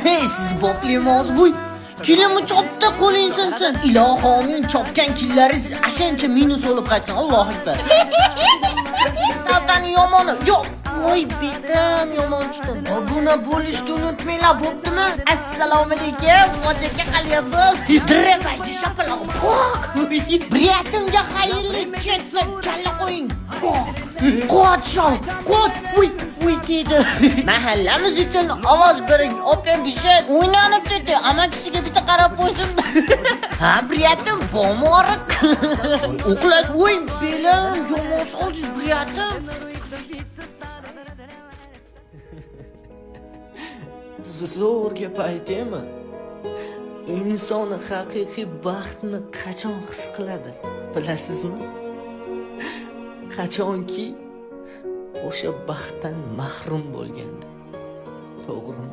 Hey siz bokli mozbuy. Kilimi chopdi qo'ling sinsin. Ilohomin chopgan killaringiz ashancha minus bo'lib qaytsin. Allohu akbar. Tavtani yomoni. Yo'q. Voy bitam yomon tushdim. Obuna bo'lishni unutmanglar, bo'ptimi? Assalomu alaykum. Qo'jaga qalyapsiz? Dirabashni shapaloq. Briyatimga xayrli ketsa kalla qo'ying. Qo'tshow, qot, uy dedi. Mahallamiz uchun ovoz bering. Opam bishat o'ynanib dedi. Amakisiga bitta qarab qo'ysin. Ha, briyatim bomoriq. Uxlash o'yin belim, yomon soldingiz briyatim. Zo'r gap aytaymi? Inson haqiqiy baxtni qachon his qiladi? Bilasizmi? Qachonki o'sha baxtdan mahrum bo'lganda. To'g'rimi?